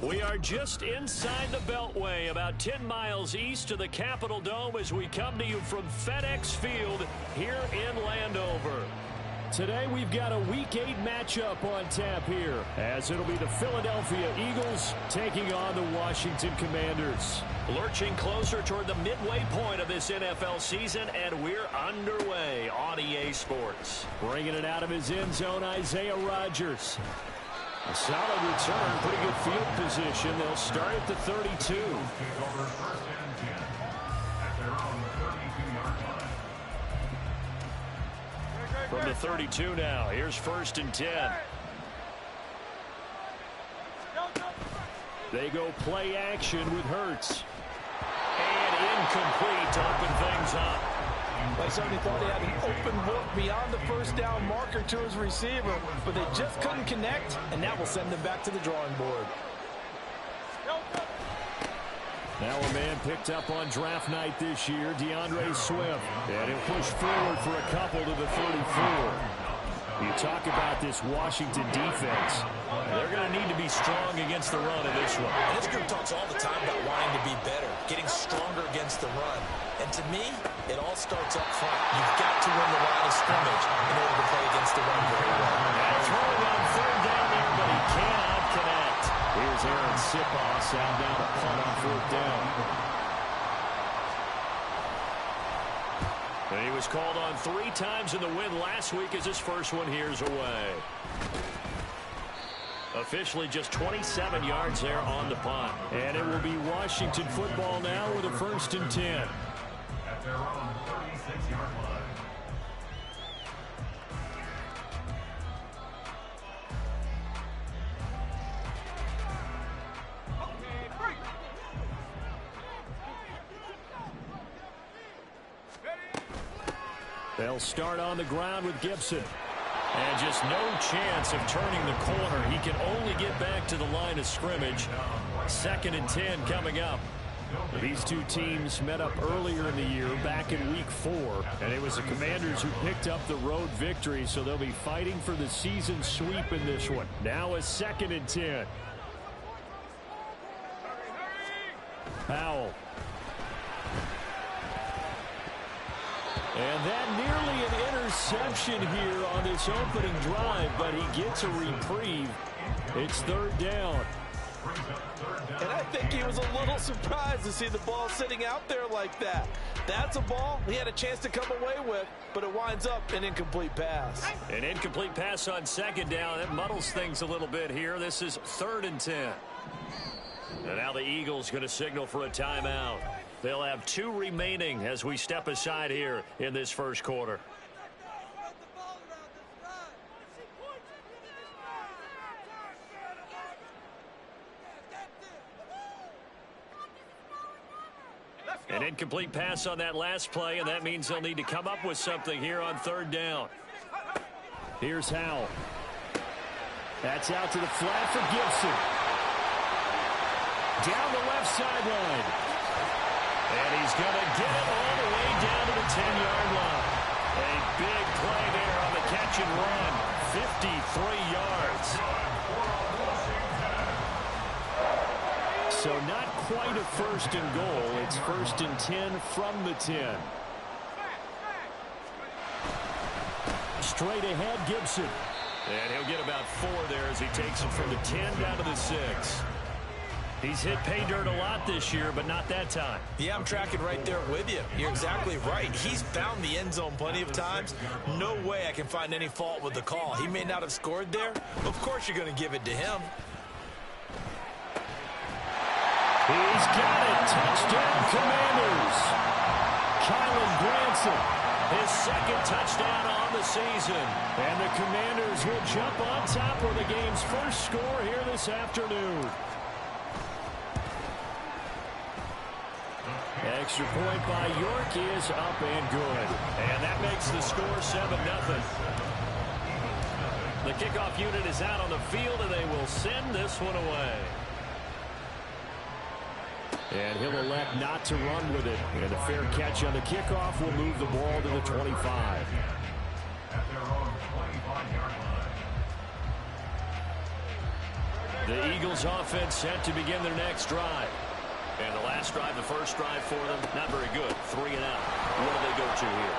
We are just inside the Beltway, about 10 miles east of the Capitol Dome as we come to you from FedEx Field here in Landover. Today we've got a Week 8 matchup on tap here, as it'll be the Philadelphia Eagles taking on the Washington Commanders. Lurching closer toward the midway point of this NFL season, and we're underway on EA Sports. Bringing it out of his end zone, Isaiah Rodgers. A solid return, pretty good field position. They'll start at the 32. From the 32 now, here's 1st and 10. They go play action with Hurts. And incomplete to open things up. They certainly thought he had an open look beyond the first down marker to his receiver, but they just couldn't connect, and that will send them back to the drawing board. Now a man picked up on draft night this year, DeAndre Swift. And he'll push forward for a couple to the 34. You talk about this Washington defense. They're going to need to be strong against the run in this one. And this group talks all the time about wanting to be better, getting stronger against the run. And to me, it all starts up front. You've got to win the line of scrimmage in order to play against the run very well. And throwing on 3rd down there, but he cannot connect. Here's Aaron Siposs out down to punt on 4th down. And he was called on 3 times in the win last week as his first one here's away. Officially just 27 yards there on the punt. And it will be Washington football now with a 1st and 10. At their own 36-yard line. They'll start on the ground with Gibson. And just no chance of turning the corner. He can only get back to the line of scrimmage. 2nd and 10 coming up. These two teams met up earlier in the year, back in Week 4. And it was the Commanders who picked up the road victory, so they'll be fighting for the season sweep in this one. Now a 2nd and 10. Powell. And that nearly an interception here on this opening drive, but he gets a reprieve. It's 3rd down. And I think he was a little surprised to see the ball sitting out there like that. That's a ball he had a chance to come away with, but it winds up an incomplete pass. An incomplete pass on 2nd down. That muddles things a little bit here. This is 3rd and 10. And now the Eagles going to signal for a timeout. They'll have 2 remaining as we step aside here in this first quarter. An incomplete pass on that last play, and that means they'll need to come up with something here on 3rd down. Here's Howell. That's out to the flat for Gibson. Down the left sideline. And he's going to get it all the way down to the 10-yard line. A big play there on the catch and run. 53 yards. So not quite a 1st and goal. It's 1st and 10 from the 10. Straight ahead, Gibson. And he'll get about 4 there as he takes it from the 10 down to the 6. He's hit pay dirt a lot this year, but not that time. Yeah, I'm tracking right there with you. You're exactly right. He's found the end zone plenty of times. No way I can find any fault with the call. He may not have scored there. Of course you're going to give it to him. He's got it. Touchdown, Commanders. Kylen Granson, his 2nd touchdown on the season. And the Commanders will jump on top of the game's first score here this afternoon. Extra point by York is up and good. And that makes the score 7-0. The kickoff unit is out on the field, and they will send this one away. And he'll elect not to run with it. And a fair catch on the kickoff will move the ball to the 25. The Eagles offense set to begin their next drive. And the last drive, the first drive for them, not very good. 3 and out. What do they go to here?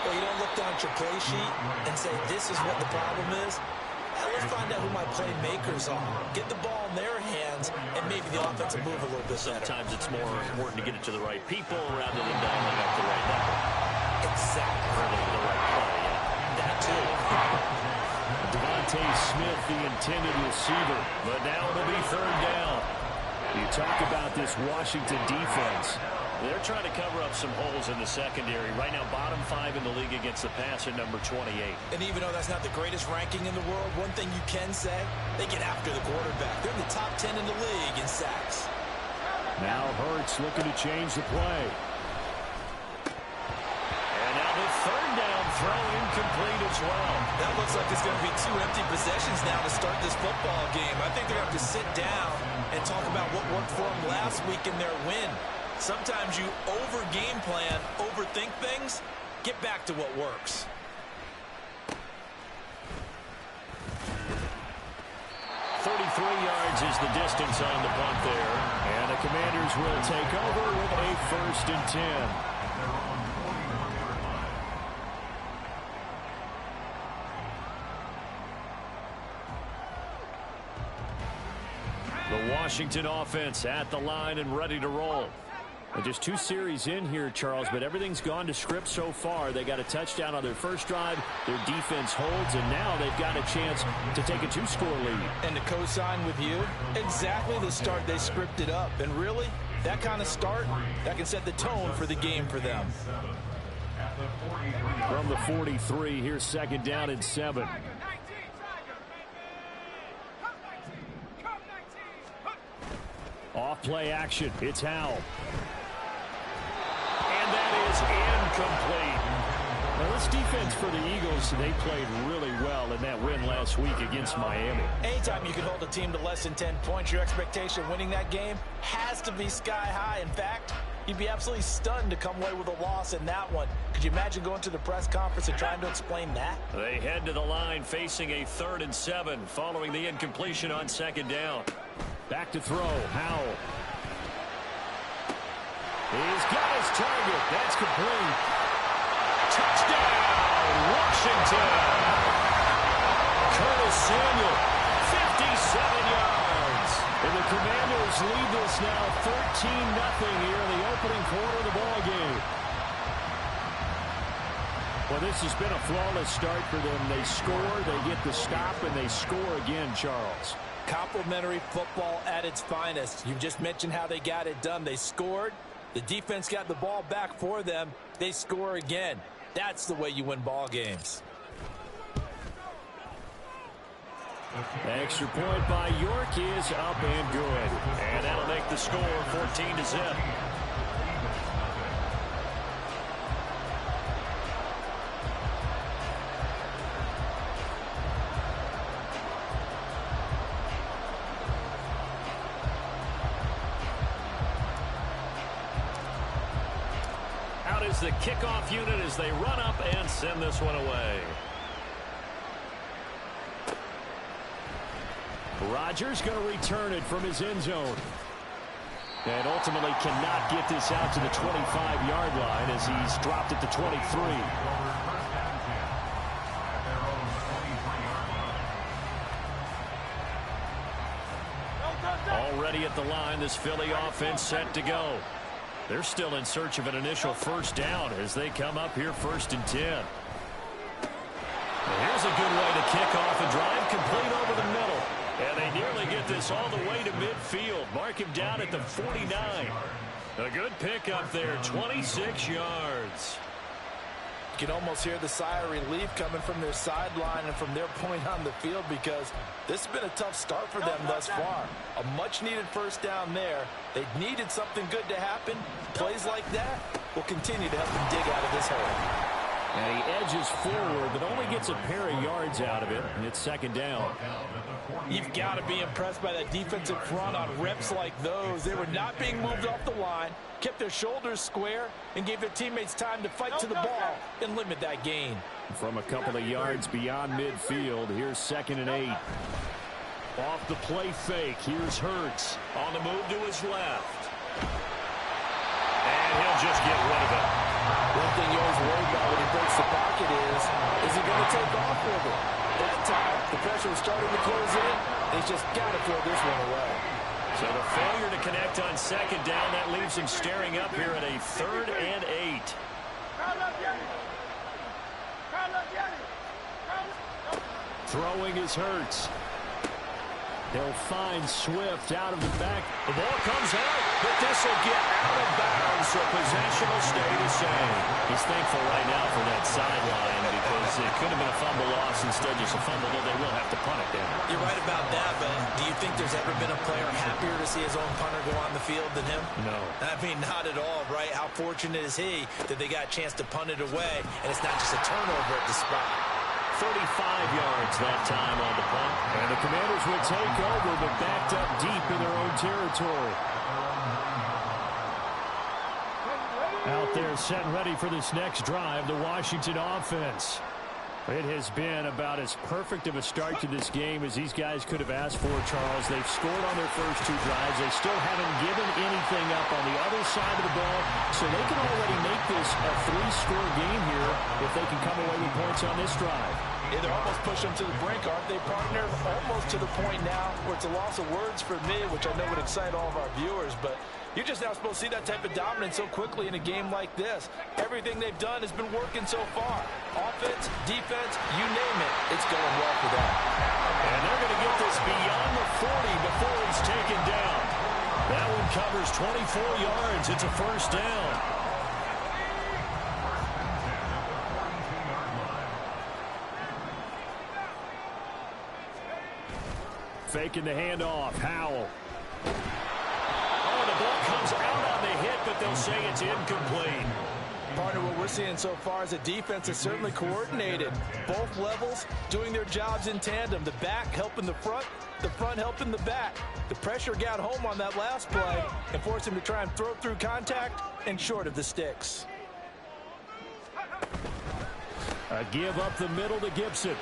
Well, you don't look down at your play sheet and say, this is what the problem is. Let's find out who my playmakers are. Get the ball in their hands, and maybe the offense will move a little bit better. Sometimes it's more important to get it to the right people rather than dialing up the right number. Exactly. Rather than the right play, yeah. That too. Devontae Smith, the intended receiver, but now it'll be 3rd down. You talk about this Washington defense. They're trying to cover up some holes in the secondary. Right now, bottom 5 in the league against the pass at number 28. And even though that's not the greatest ranking in the world, one thing you can say, they get after the quarterback. They're in the top 10 in the league in sacks. Now Hurts looking to change the play. And now the 3rd down throw incomplete as well. That looks like it's going to be 2 empty possessions now to start this football game. I think they're going to have to sit down and talk about what worked for them last week in their win. Sometimes you over-game plan, overthink things. Get back to what works. Yards is the distance on the punt there. And the Commanders will take over with a 1st and 10. The Washington offense at the line and ready to roll. And just 2 series in here, Charles, but everything's gone to script so far. They got a touchdown on their first drive. Their defense holds, and now they've got a chance to take a 2-score lead. And to co-sign with you, exactly the start they scripted up. And really, that kind of start, that can set the tone for the game for them. From the 43, here's 2nd down and 7. Off play action. It's Howell. And that is incomplete. Now this defense for the Eagles, they played really well in that win last week against Miami. Anytime you can hold a team to less than 10 points, your expectation winning that game has to be sky high. In fact, you'd be absolutely stunned to come away with a loss in that one. Could you imagine going to the press conference and trying to explain that? They head to the line facing a 3rd and 7 following the incompletion on 2nd down. Back to throw. Howell. He's got his target. That's complete. Touchdown, Washington. Curtis Samuel, 57 yards. And the Commanders lead this now 13-0 here in the opening quarter of the ball game. Well, this has been a flawless start for them. They score, they get the stop, and they score again, Charles. Complimentary football at its finest. You just mentioned how they got it done. They scored. The defense got the ball back for them. They score again. That's the way you win ball games. Extra point by York is up and good. And that'll make the score 14-0. The kickoff unit as they run up and send this one away. Rodgers going to return it from his end zone. And ultimately cannot get this out to the 25-yard line as he's dropped it to 23. Already at the line, this Philly offense set to go. They're still in search of an initial 1st down as they come up here 1st and 10. Well, here's a good way to kick off a drive, complete over the middle. And they nearly get this all the way to midfield. Mark him down at the 49. A good pickup there, 26 yards. You can almost hear the sigh of relief coming from their sideline and from their point on the field because this has been a tough start for them thus far. A much-needed 1st down there. They needed something good to happen. Plays like that will continue to help them dig out of this hole. And he edges forward, but only gets a pair of yards out of it, and it's 2nd down. You've got to be impressed by that defensive front on reps like those. They were not being moved off the line, kept their shoulders square, and gave their teammates time to fight to the ball and limit that gain. From a couple of yards beyond midfield, here's 2nd and 8. Off the play fake. Here's Hurts. On the move to his left. And he'll just get rid of it. One thing you always worry about when he breaks the pocket is he going to take off with it? That time, the pressure was starting to close in, and he's just got to throw this one away. So the failure to connect on second down, that leaves him staring up here at a 3rd and 8. Throwing is Hurts. He'll find Swift out of the back. The ball comes out, but this will get out of bounds, so possession will stay the same. He's thankful right now for that sideline because it could have been a fumble loss, instead just a fumble, though they will have to punt it down. You're right about that, but do you think there's ever been a player happier to see his own punter go on the field than him? No. I mean, not at all, right? How fortunate is he that they got a chance to punt it away, and it's not just a turnover at the spot. 35 yards that time on the punt. And the Commanders will take over, but backed up deep in their own territory. Out there set and ready for this next drive, the Washington offense. It has been about as perfect of a start to this game as these guys could have asked for, Charles. They've scored on their first 2 drives. They still haven't given anything up on the other side of the ball, so they can already make this a 3-score game here if they can come away with points on this drive. Yeah, they're almost pushing them to the brink, aren't they, partner? Almost to the point now where it's a loss of words for me, which I know would excite all of our viewers, but you're just not supposed to see that type of dominance so quickly in a game like this. Everything they've done has been working so far. Offense, defense, you name it, it's going well for them. And they're going to get this beyond the 40 before he's taken down. That one covers 24 yards. It's a first down. Faking the handoff. Howell. Oh, the ball comes out on the hit, but they'll say it's incomplete. Partner, what we're seeing so far is a defense that's certainly coordinated. Both levels doing their jobs in tandem. The back helping the front helping the back. The pressure got home on that last play and forced him to try and throw through contact and short of the sticks. A give up the middle to Gibson.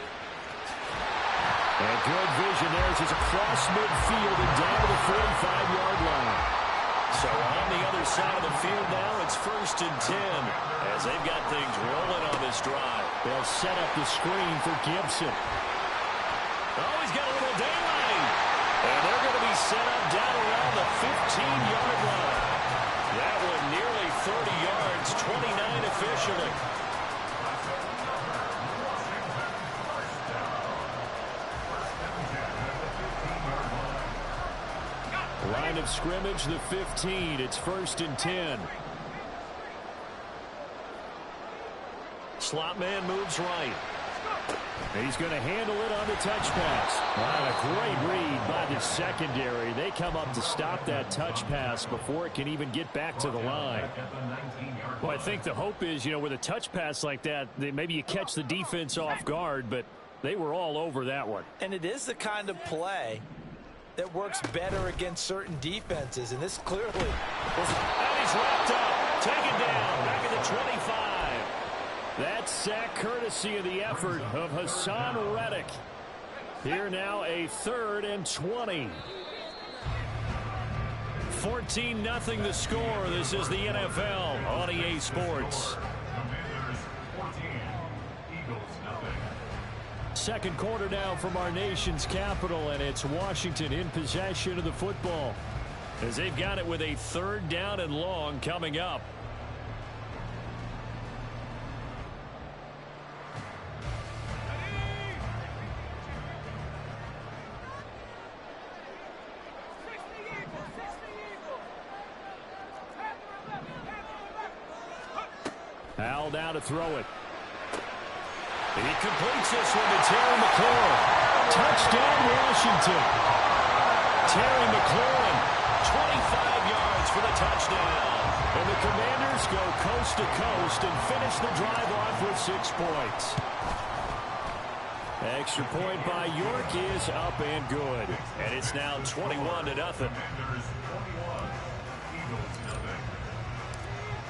And good vision there as he's across midfield and down to the 45-yard line. So on the other side of the field now, it's 1st and 10 as they've got things rolling on this drive. They'll set up the screen for Gibson. Oh, he's got a little daylight. And they're going to be set up down around the 15-yard line. That one nearly 30 yards, 29 officially. Line of scrimmage, the 15. It's 1st and 10. Slot man moves right. He's going to handle it on the touch pass. Wow, a great read by the secondary. They come up to stop that touch pass before it can even get back to the line. Well, I think the hope is, with a touch pass like that, maybe you catch the defense off guard, but they were all over that one. And it is the kind of play that works better against certain defenses, and this clearly was. And he's wrapped up, taken down, back at the 25. That sack courtesy of the effort of Hassan Reddick. Here now a 3rd and 20. 14-0 the score. This is the NFL on EA Sports. Second quarter now from our nation's capital, and it's Washington in possession of the football as they've got it with a 3rd down and long coming up. Al now to throw it. He completes this one to Terry McLaurin. Touchdown, Washington. Terry McLaurin, 25 yards for the touchdown. And the Commanders go coast to coast and finish the drive off with 6 points. Extra point by York is up and good. And it's now 21-0.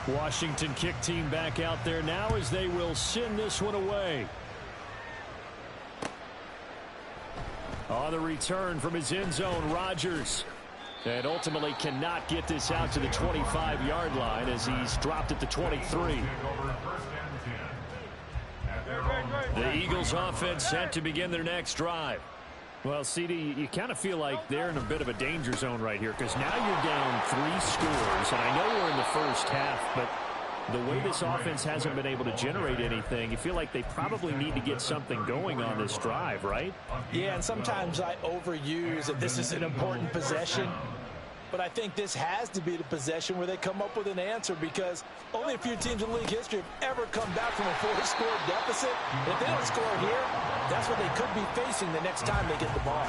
Washington kick team back out there now as they will send this one away. On the return from his end zone, Rodgers. And ultimately cannot get this out to the 25-yard line as he's dropped at the 23. The Eagles offense set to begin their next drive. Well, CD, you kind of feel like they're in a bit of a danger zone right here because now you're down 3 scores. And I know we're in the first half, but the way this offense hasn't been able to generate anything, you feel like they probably need to get something going on this drive, right? Yeah, and sometimes I overuse that this is an important possession. But I think this has to be the possession where they come up with an answer because only a few teams in league history have ever come back from a 4-score deficit. If they don't score here, that's what they could be facing the next time they get the ball.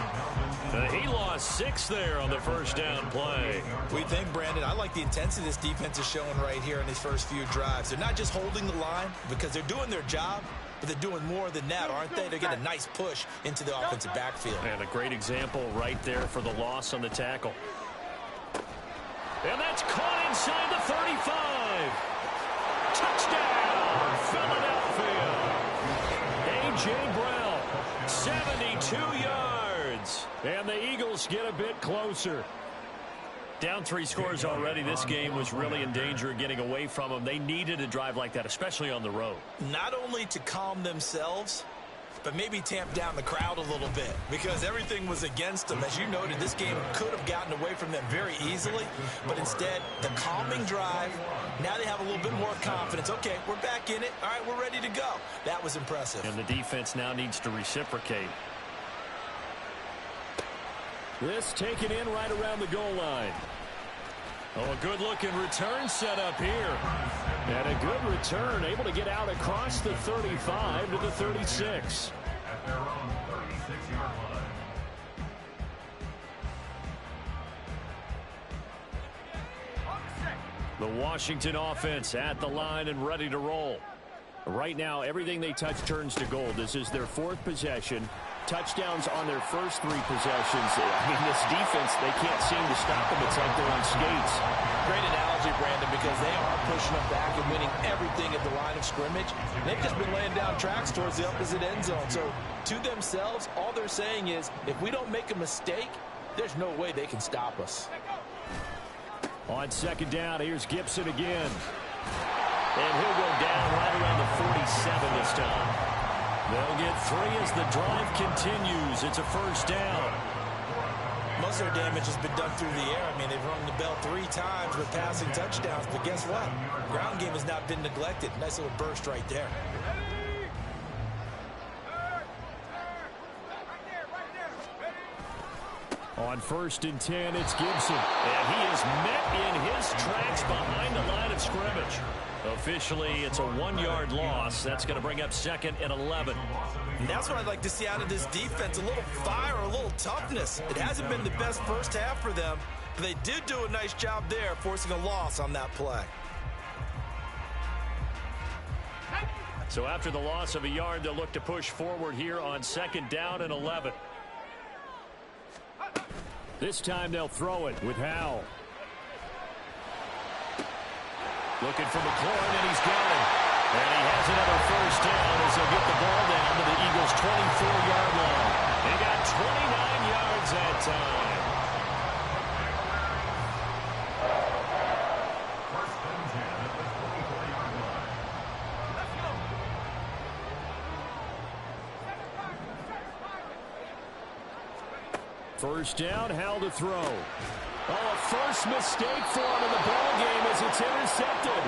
He lost 6 there on the first down play. What do you think, Brandon? I like the intensity this defense is showing right here in these first few drives. They're not just holding the line because they're doing their job, but they're doing more than that, aren't they? They're getting a nice push into the offensive backfield. And a great example right there for the loss on the tackle. And that's caught inside the 35. Touchdown, Philadelphia. A.J. Brown, 72 yards. And the Eagles get a bit closer. Down 3 scores already. This game was really in danger of getting away from them. They needed a drive like that, especially on the road. Not only to calm themselves, but maybe tamp down the crowd a little bit because everything was against them. As you noted, this game could have gotten away from them very easily, but instead, the calming drive, now they have a little bit more confidence. Okay, we're back in it. All right, we're ready to go. That was impressive. And the defense now needs to reciprocate. This taken in right around the goal line. Oh, a good-looking return set up here. And a good return, able to get out across the 35 to the 36. At their own 36-yard line. The Washington offense at the line and ready to roll. Right now, everything they touch turns to gold. This is their 4th possession. Touchdowns on their first 3 possessions. I mean, this defense, they can't seem to stop them. It's like they're on skates. Great analogy, Brandon, because they are pushing them back and winning everything at the line of scrimmage. They've just been laying down tracks towards the opposite end zone. So to themselves, all they're saying is, if we don't make a mistake, there's no way they can stop us. On second down, here's Gibson again. And he'll go down right around the 47 this time. They'll get 3 as the drive continues. It's a first down. Most of their damage has been done through the air. I mean, they've rung the bell 3 times with passing touchdowns. But guess what? Ground game has not been neglected. Nice little burst right there. On 1st and 10, it's Gibson. And he is met in his tracks behind the line of scrimmage. Officially, it's a 1-yard loss. That's going to bring up 2nd and 11. And that's what I'd like to see out of this defense. A little fire, a little toughness. It hasn't been the best first half for them, but they did do a nice job there, forcing a loss on that play. So after the loss of a yard, they'll look to push forward here on 2nd down and 11. This time they'll throw it with Howell. Looking for McLaurin, and he's got it. And he has another first down as they'll get the ball down to the Eagles' 24-yard line. They got 29 yards that time. First and 10 at the 24-yard line. Let's go. First down, Howell to throw. Oh, a first mistake for him in the ball game as it's intercepted.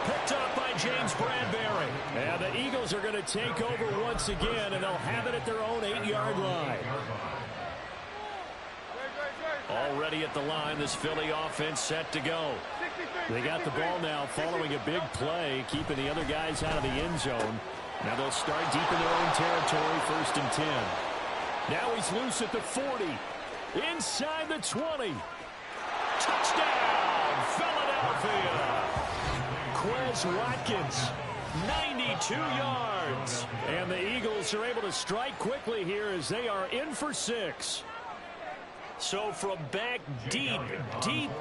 Picked up by James Bradbury. And the Eagles are going to take over once again, and they'll have it at their own 8-yard line. Already at the line, this Philly offense set to go. They got the ball now following a big play, keeping the other guys out of the end zone. Now they'll start deep in their own territory, 1st and 10. Now he's loose at the 40. Inside the 20. Touchdown, Philadelphia. Quez Watkins, 92 yards. And the Eagles are able to strike quickly here as they are in for 6. So from back deep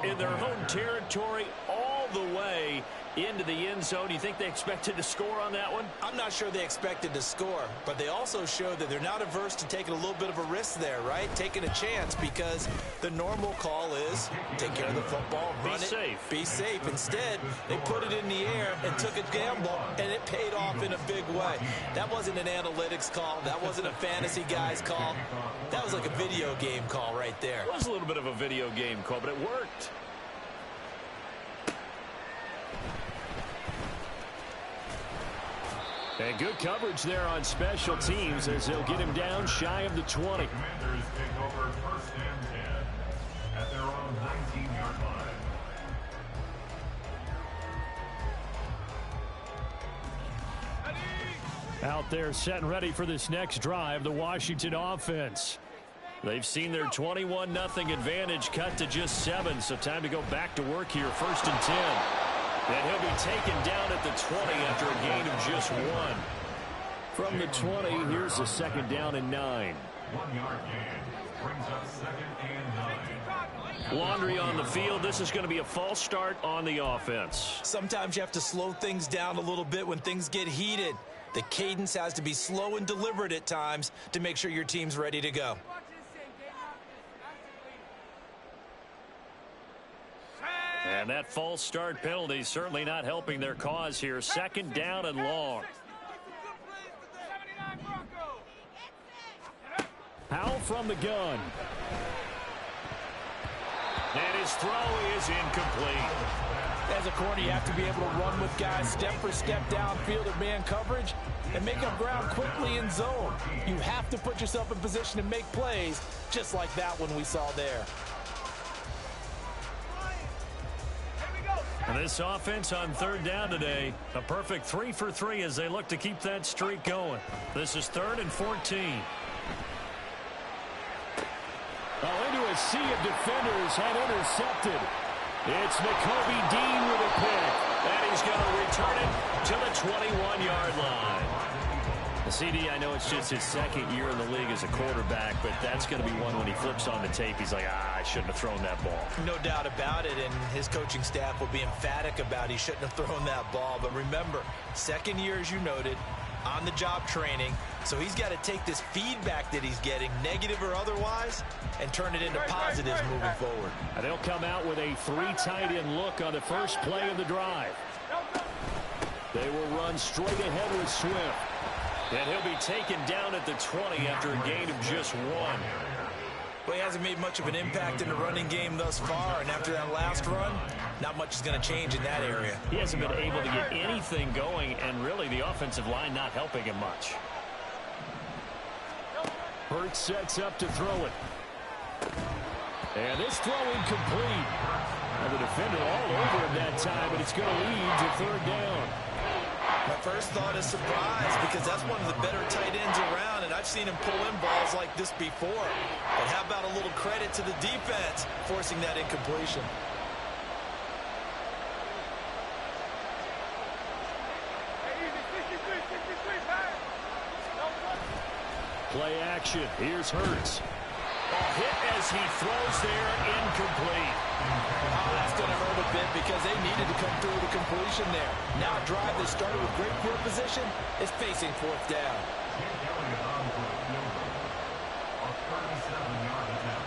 in their home territory, all the way into the end zone. You think they expected to score on that one? I'm not sure they expected to score, but they also showed that they're not averse to taking a little bit of a risk there, right? Taking a chance, because the normal call is take care of the football, run it, be safe. Instead, they put it in the air and took a gamble, and it paid off in a big way. That wasn't an analytics call. That wasn't a fantasy guy's call. That was like a video game call right there. It was a little bit of a video game call, but it worked. And good coverage there on special teams as they'll get him down shy of the 20. Commanders take over 1st and 10 at their own 19-yard line. Out there set and ready for this next drive, the Washington offense. They've seen their 21-0 advantage cut to just 7, so time to go back to work here, 1st and 10. And he'll be taken down at the 20 after a gain of just 1. From the 20, here's a 2nd down and 9. 1-yard gain brings up 2nd and 9. Laundry on the field. This is going to be a false start on the offense. Sometimes you have to slow things down a little bit when things get heated. The cadence has to be slow and deliberate at times to make sure your team's ready to go. And that false start penalty certainly not helping their cause here. 2nd down and long. Powell from the gun. And his throw is incomplete. As a corner, you have to be able to run with guys step for step downfield at man coverage and make up ground quickly in zone. You have to put yourself in position to make plays, just like that one we saw there. And this offense on 3rd down today, a perfect 3 for 3 as they look to keep that streak going. This is 3rd and 14. Oh, into a sea of defenders had intercepted. It's Nakobe Dean with a pick, and he's going to return it to the 21-yard line. The CD, I know it's just his 2nd year in the league as a quarterback, but that's going to be one when he flips on the tape. He's like, I shouldn't have thrown that ball. No doubt about it, and his coaching staff will be emphatic about he shouldn't have thrown that ball. But remember, 2nd year, as you noted, on-the-job training, so he's got to take this feedback that he's getting, negative or otherwise, and turn it into positives moving forward. And they'll come out with a 3 tight end look on the first play of the drive. They will run straight ahead with Swift. And he'll be taken down at the 20 after a gain of just 1. Well, he hasn't made much of an impact in the running game thus far, and after that last run, not much is going to change in that area. He hasn't been able to get anything going, and really the offensive line not helping him much. Hurts sets up to throw it. And this throw incomplete. And the defender all over him that time, but it's going to lead to 3rd down. My first thought is surprise, because that's one of the better tight ends around, and I've seen him pull in balls like this before. But how about a little credit to the defense forcing that incompletion? Play action. Here's Hurts. Hit as he throws there, incomplete. Oh, that's going to hurt a bit because they needed to come through the completion there. Now a drive that started with great field position is facing 4th down. Elliott on for a field goal. A 37-yard attempt.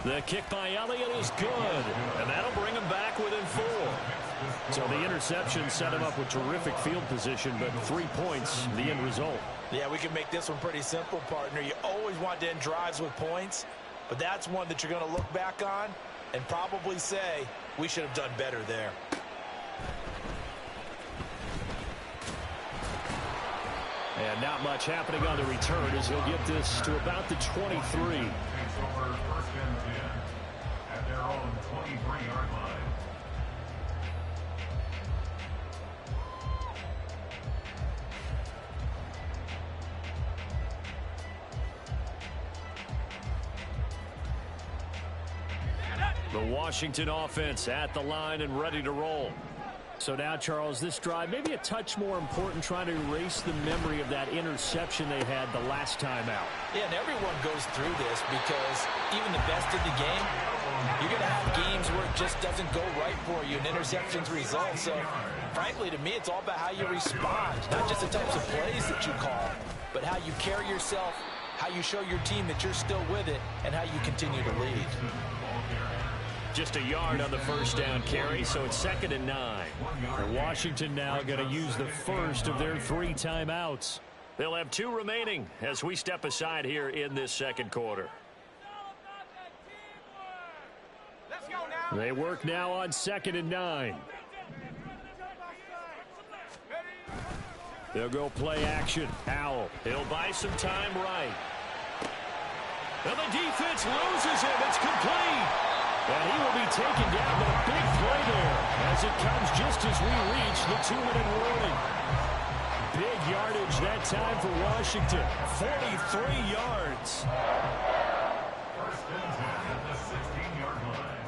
The kick by Elliott is good, and that'll bring him back within 4. So the interception set him up with terrific field position, but 3 points, the end result. Yeah, we can make this one pretty simple, partner. You always want to end drives with points, but that's one that you're going to look back on and probably say, we should have done better there. And not much happening on the return as he'll get this to about the 23. Takes over 1st and 10 at their own 23-yard line. The Washington offense at the line and ready to roll. So now, Charles, this drive maybe a touch more important, trying to erase the memory of that interception they had the last time out. Yeah, and everyone goes through this because even the best of the game, you're going to have games where it just doesn't go right for you, and interceptions result. So, frankly, to me, it's all about how you respond, not just the types of plays that you call, but how you carry yourself, how you show your team that you're still with it, and how you continue to lead. Just a yard on the first down carry, so it's 2nd and 9. And Washington now going to use the first of their 3 timeouts. They'll have 2 remaining as we step aside here in this second quarter. They work now on 2nd and 9. They'll go play action. Howell. He'll buy some time right. And the defense loses him. It's complete. And he will be taken down, but a big play there as it comes just as we reach the 2-minute warning. Big yardage that time for Washington. 43 yards. First and 10 at the 16-yard line.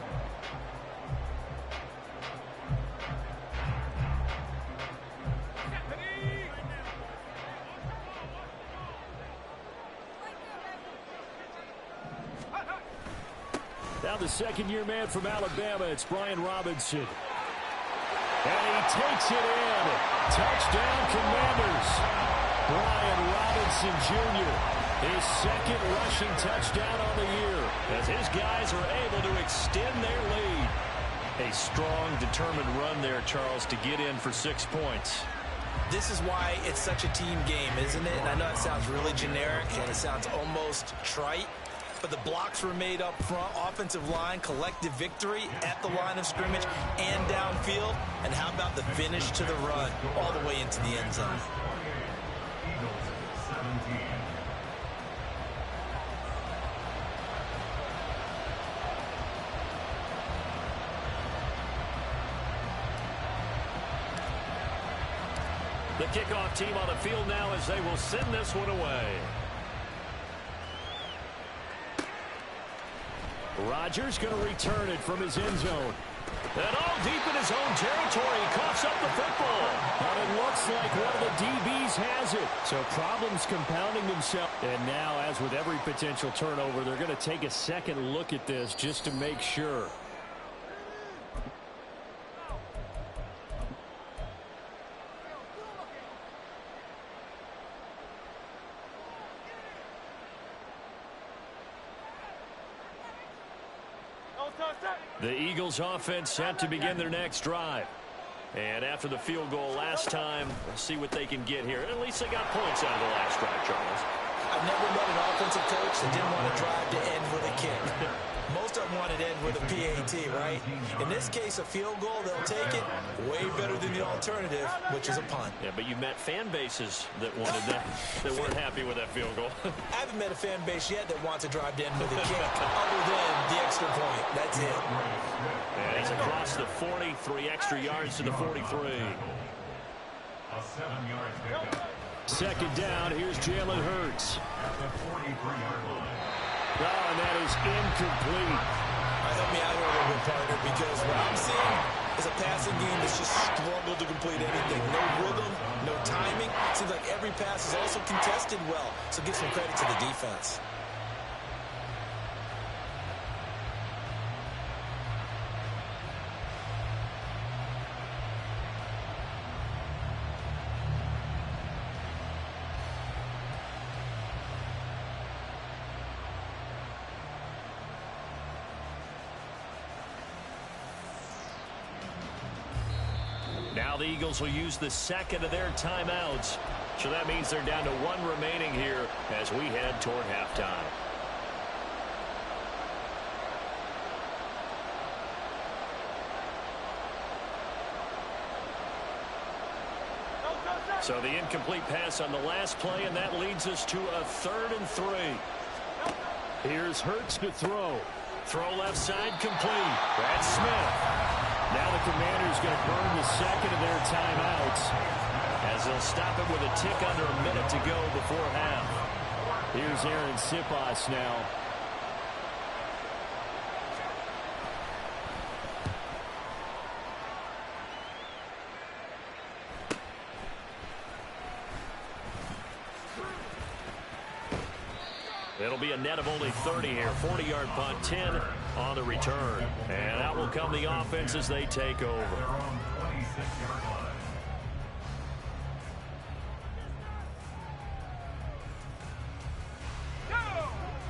Now the second-year man from Alabama, it's Brian Robinson. And he takes it in. Touchdown, Commanders. Brian Robinson Jr., his 2nd rushing touchdown on the year, as his guys are able to extend their lead. A strong, determined run there, Charles, to get in for 6 points. This is why it's such a team game, isn't it? And I know it sounds really generic and it sounds almost trite, but the blocks were made up front, offensive line, collective victory at the line of scrimmage and downfield. And how about the finish to the run all the way into the end zone? Eagles 17. The kickoff team on the field now as they will send this one away. Rodgers going to return it from his end zone. And all deep in his own territory, he coughs up the football. But it looks like one of the DBs has it. So problems compounding themselves. And now, as with every potential turnover, they're going to take a second look at this just to make sure. The Eagles offense set to begin their next drive. And after the field goal last time, we'll see what they can get here. At least they got points out of the last drive, Charles. I've never met an offensive coach that didn't want to drive to end with a kick. Most of them wanted to end with a PAT, right? In this case, a field goal, they'll take it. Way better than the alternative, which is a punt. Yeah, but you met fan bases that wanted that, that weren't happy with that field goal. I haven't met a fan base yet that wants to drive to end with a kick, other than the extra point. That's it. And it's across the 40, 3 extra yards to the 43. A 7-yard pickup. Second down, here's Jalen Hurts. At the 43-yard line. Oh, and that is incomplete. Help me out here a little bit, partner, because what I'm seeing is a passing game that's just struggled to complete anything. No rhythm, no timing. Seems like every pass is also contested well, so give some credit to the defense. Now the Eagles will use the second of their timeouts. So that means they're down to 1 remaining here as we head toward halftime. So the incomplete pass on the last play, and that leads us to a 3rd and 3. Here's Hurts to throw. Throw left side complete. That's Smith. Now the Commanders going to burn the second of their timeouts as they'll stop it with a tick under a minute to go before half. Here's Aaron Siposs now. It'll be a net of only 30 here. 40-yard punt, 10 on the return. And out will come the offense as they take over. Their own 26-yard line.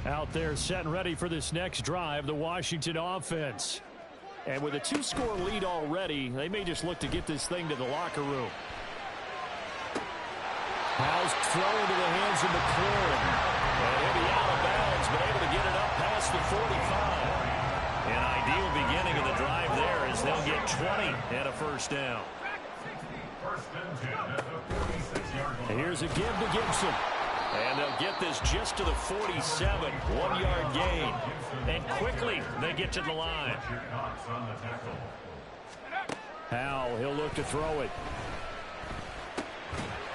Out there set and ready for this next drive, the Washington offense. And with a 2-score lead already, they may just look to get this thing to the locker room. Howell's throw into the hands of McLaurin. And he'll be out of bounds, but able to get it up past the 45. An ideal beginning of the drive there as they'll get 20 and a first down. First and 10 at the 46-yard line. And here's a give to Gibson. And they'll get this just to the 47, 1-yard gain. And quickly they get to the line. Knox on the tackle. Howell, he'll look to throw it.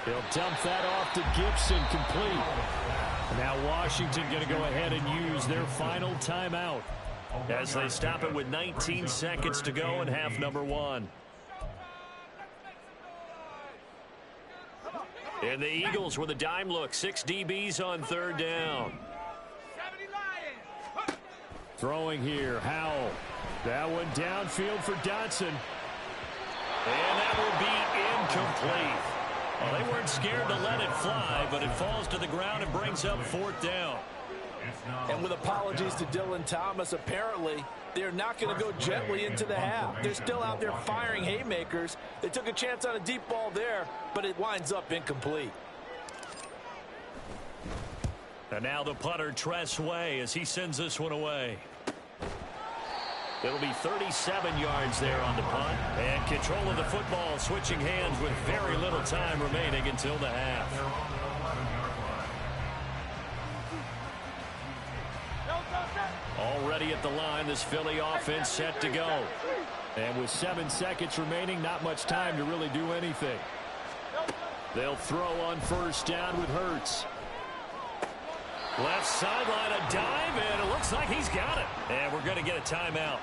He'll dump that off to Gibson, complete. Now Washington going to go ahead and use their final timeout as they stop it with 19 seconds to go in half number 1. And the Eagles with a dime look. 6 DBs on third down. Throwing here, Howell. That one downfield for Dotson. And that will be incomplete. Well, they weren't scared to let it fly, but it falls to the ground and brings up fourth down. And with apologies to Dylan Thomas, apparently they're not going to go gently into the half. They're still out there firing haymakers. They took a chance on a deep ball there, but it winds up incomplete. And now the punter, Tress Way, as he sends this one away. It'll be 37 yards there on the punt. And control of the football switching hands with very little time remaining until the half. Already at the line, this Philly offense set to go. And with 7 seconds remaining, not much time to really do anything. They'll throw on first down with Hurts. Left sideline, a dive, and it looks like he's got it. And we're going to get a timeout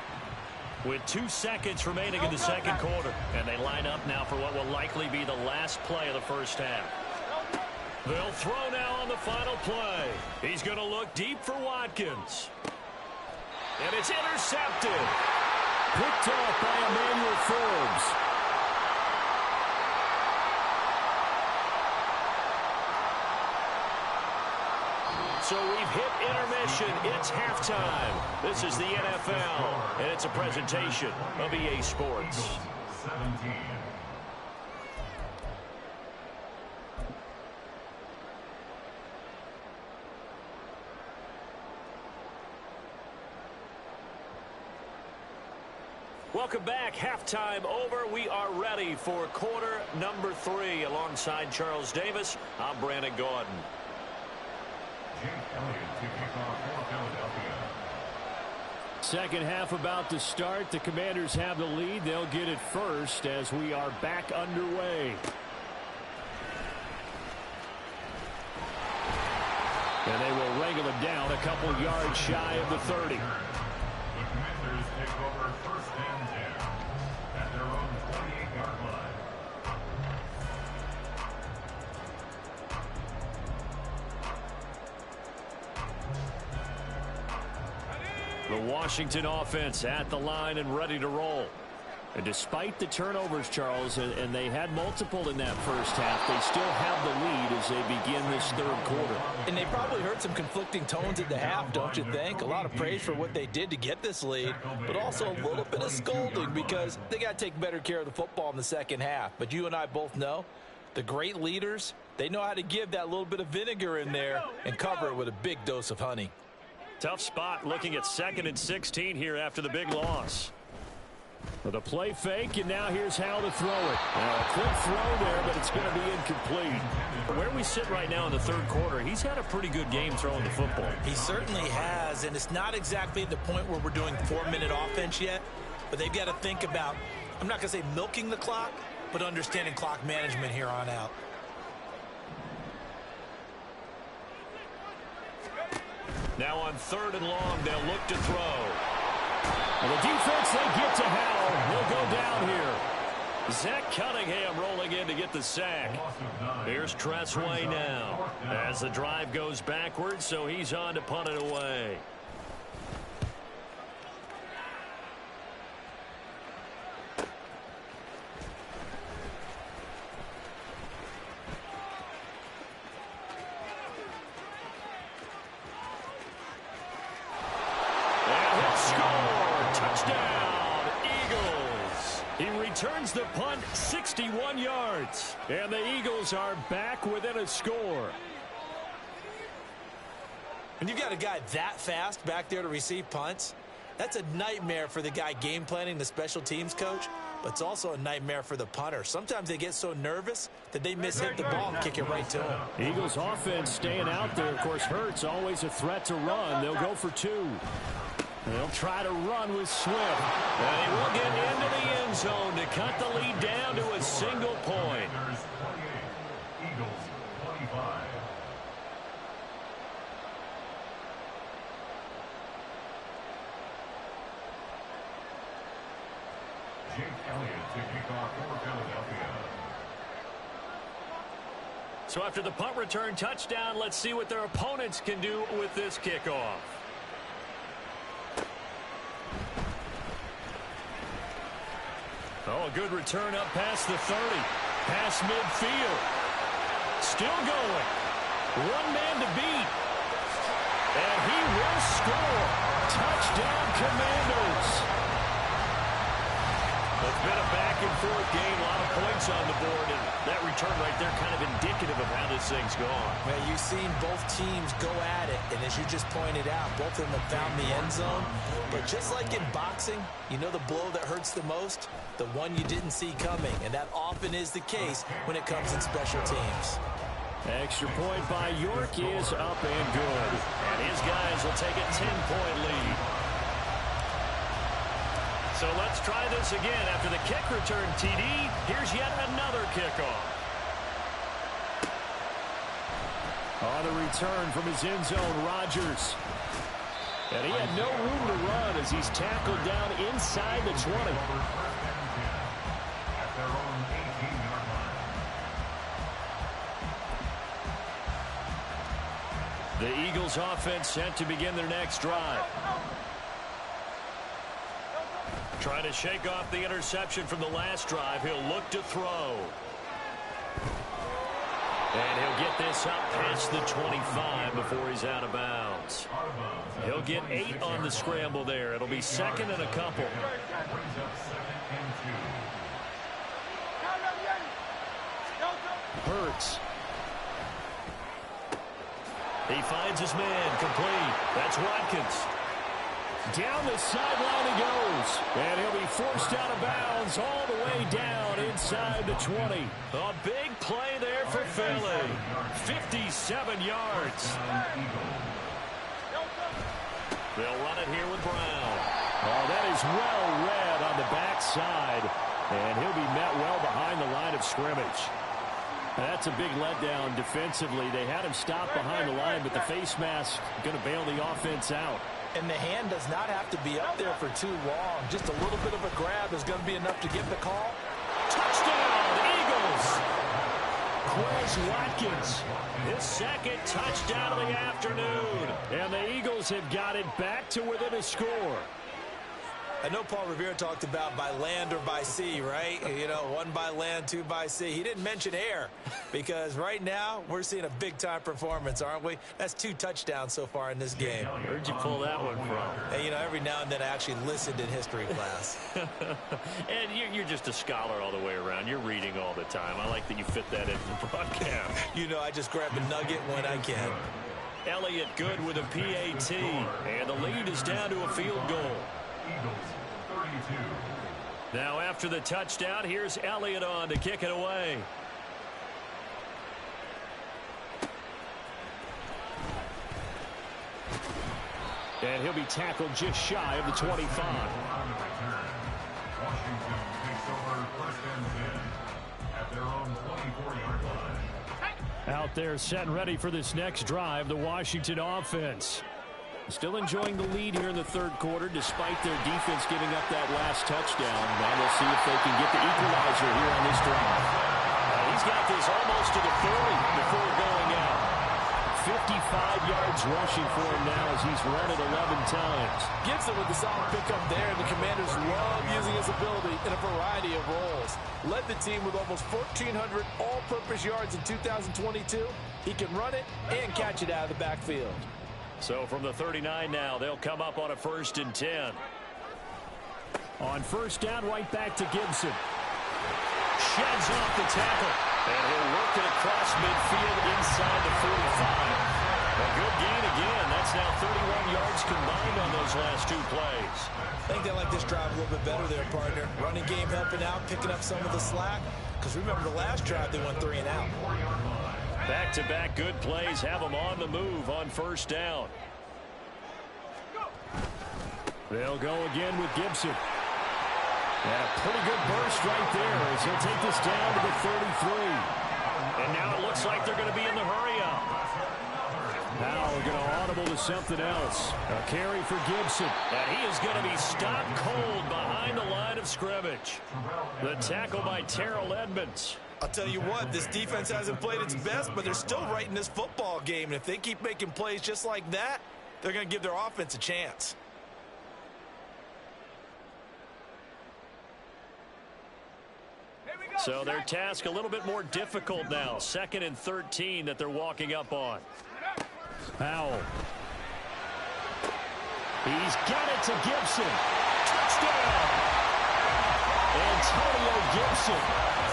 with 2 seconds remaining in the second quarter. And they line up now for what will likely be the last play of the first half. They'll throw now on the final play. He's going to look deep for Watkins. And it's intercepted. Picked off by Emmanuel Forbes. So we've hit intermission. It's halftime. This is the NFL, and it's a presentation of EA Sports. 17. Welcome back. Halftime over. We are ready for quarter number 3. Alongside Charles Davis, I'm Brandon Gaudin. Jake Elliott to kick off for Philadelphia. Second half about to start. The Commanders have the lead. They'll get it first as we are back underway. And they will wrangle it down a couple yards shy of the 30. The Commanders take over first and 10 at their own 28-yard line. The Washington offense at the line and ready to roll. And despite the turnovers, Charles, and they had multiple in that first half, they still have the lead as they begin this third quarter. And they probably heard some conflicting tones at the half, don't you think? A lot of praise for what they did to get this lead, but also a little bit of scolding because they got to take better care of the football in the second half. But you and I both know the great leaders, they know how to give that little bit of vinegar in there and cover it with a big dose of honey. Tough spot looking at 2nd and 16 here after the big loss. With a play fake, and now here's how to throw it. Now a quick throw there, but it's going to be incomplete. Where we sit right now in the third quarter, he's had a pretty good game throwing the football. He certainly has, and it's not exactly the point where we're doing 4-minute offense yet, but they've got to think about, I'm not going to say milking the clock, but understanding clock management here on out. Now on 3rd and long, they'll look to throw. And the defense, they get to Howell. He'll go down here. Zach Cunningham rolling in to get the sack. Here's Tressway now as the drive goes backwards, so he's on to punt it away. And he'll score. Touchdown, Eagles. He returns the punt 61 yards. And the Eagles are back within a score. When you've got a guy that fast back there to receive punts, that's a nightmare for the guy game planning, the special teams coach, but it's also a nightmare for the punter. Sometimes they get so nervous that they mishit the ball and kick it right to him. Eagles offense staying out there. Of course, Hurts always a threat to run. They'll go for two. They'll try to run with Swift. And he will get into the end zone to cut the lead down to a single point. Panthers 28, Eagles 25. Jake Elliott to kick off for Philadelphia. So after the punt return touchdown, let's see what their opponents can do with this kickoff. Oh, a good return up past the 30. Past midfield. Still going. One man to beat. And he will score. Touchdown, Commanders. It's been a back-and-forth game, a lot of points on the board, and that return right there kind of indicative of how this thing's gone. Man, you've seen both teams go at it, and as you just pointed out, both of them have found the end zone. But just like in boxing, you know the blow that hurts the most? The one you didn't see coming, and that often is the case when it comes in special teams. Extra point by York is up and good. And his guys will take a 10-point lead. So let's try this again. After the kick return TD, here's yet another kickoff. On the return from his end zone, Rodgers. And he had no room to run as he's tackled down inside the 20. At their own 18-yard line. The Eagles offense set to begin their next drive. Trying to shake off the interception from the last drive. He'll look to throw. And he'll get this up past the 25 before he's out of bounds. He'll get 8 on the scramble there. It'll be second and a couple. Brings up 2nd and 2. Hurts. He finds his man complete. That's Watkins. Down the sideline he goes. And he'll be forced out of bounds all the way down inside the 20. A big play there for Philly. 57 yards. They'll run it here with Brown. Oh, that is well read on the backside. And he'll be met well behind the line of scrimmage. That's a big letdown defensively. They had him stop behind the line, but the face mask going to bail the offense out. And the hand does not have to be up there for too long. Just a little bit of a grab is going to be enough to get the call. Touchdown, Eagles! Quez Watkins, his second touchdown of the afternoon. And the Eagles have got it back to within a score. I know Paul Revere talked about by land or by sea, right? You know, 1 by land, 2 by sea. He didn't mention air because right now we're seeing a big-time performance, aren't we? That's 2 touchdowns so far in this game. Where'd you pull that one from? And, you know, every now and then I actually listened in history class. And you're just a scholar all the way around. You're reading all the time. I like that you fit that into the broadcast. You know, I just grab a nugget when I can. Elliott good with a PAT. And the lead is down to a field goal. Eagles 32. Now after the touchdown, here's Elliott on to kick it away. And he'll be tackled just shy of the 25. On the return, Washington takes over 1st and 10 at their own 24-yard line. Out there set and ready for this next drive, the Washington offense. Still enjoying the lead here in the third quarter, despite their defense giving up that last touchdown. Now we'll see if they can get the equalizer here on this drive. He's got this almost to the 30 before going out. 55 yards rushing for him now as he's run it 11 times. Gibson with the solid pickup there, and the Commanders love using his ability in a variety of roles. Led the team with almost 1,400 all-purpose yards in 2022. He can run it and catch it out of the backfield. So from the 39 now, they'll come up on a 1st and 10. On first down, right back to Gibson. Sheds off the tackle. And he'll work it across midfield inside the 45. A good gain again. That's now 31 yards combined on those last 2 plays. I think they like this drive a little bit better there, partner. Running game helping out, picking up some of the slack. Because remember the last drive, they went 3 and out. Back-to-back good plays have them on the move on first down. They'll go again with Gibson. And a pretty good burst right there as he'll take this down to the 33. And now it looks like they're going to be in the hurry-up. Now we're going to audible to something else. A carry for Gibson. And he is going to be stopped cold behind the line of scrimmage. The tackle by Terrell Edmonds. I'll tell you what, this defense hasn't played its best, but they're still right in this football game. And if they keep making plays just like that, they're going to give their offense a chance. So their task a little bit more difficult now. 2nd and 13 that they're walking up on. Powell. He's got it to Gibson. Touchdown! Antonio Gibson,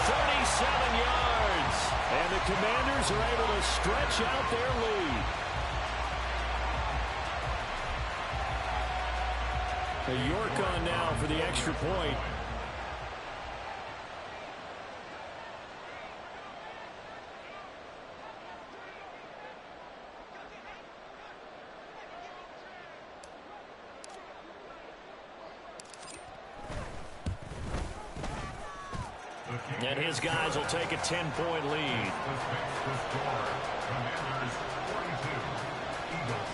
37 yards. And the Commanders are able to stretch out their lead. A York on now for the extra point. And his guys will take a 10-point lead. Commanders 42, Eagles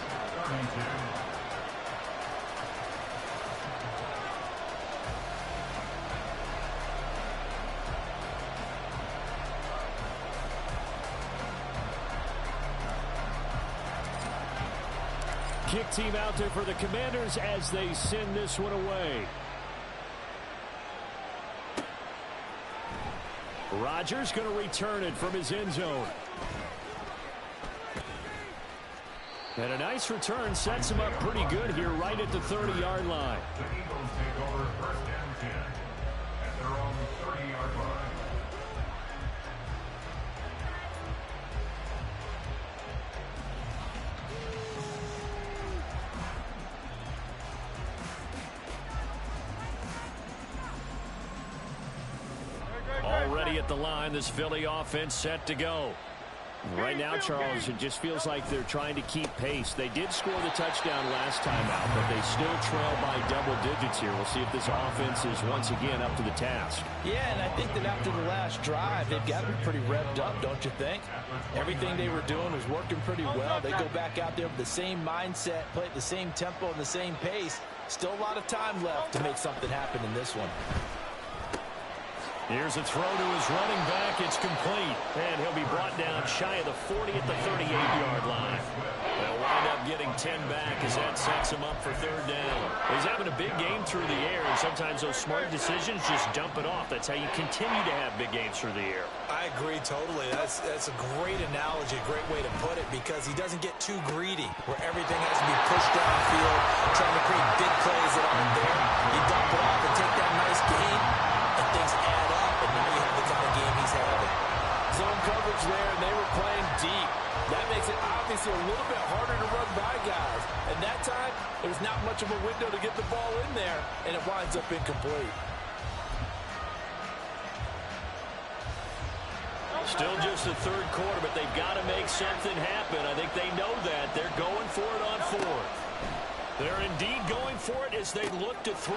32. Kick team out there for the Commanders as they send this one away. Rodgers going to return it from his end zone. And a nice return sets him up pretty good here right at the 30-yard line. The Eagles take over 1st and 10 at their own 30-yard line. Already at the line, this Philly offense set to go. Right now, Charles, it just feels like they're trying to keep pace. They did score the touchdown last time out, but they still trail by double digits here. We'll see if this offense is once again up to the task. Yeah, and I think that after the last drive, they've got to be pretty revved up, don't you think? Everything they were doing was working pretty well. They go back out there with the same mindset, play at the same tempo and the same pace. Still a lot of time left to make something happen in this one. Here's a throw to his running back. It's complete. And he'll be brought down shy of the 40 at the 38-yard line. They'll wind up getting 10 back as that sets him up for 3rd down. He's having a big game through the air, and sometimes those smart decisions just dump it off. That's how you continue to have big games through the air. I agree totally. That's a great analogy, a great way to put it, because he doesn't get too greedy where everything has to be pushed downfield, trying to create big plays that aren't there. You dump it off and take that nice gain, and things add up, and now you have the kind of game he's having. Zone coverage there, and they were playing deep. That makes it obviously a little bit harder to run by guys. And that time, there's not much of a window to get the ball in there, and it winds up incomplete. Still just the 3rd quarter, but they've got to make something happen. I think they know that. They're going for it on 4th. They're indeed going for it as they look to throw.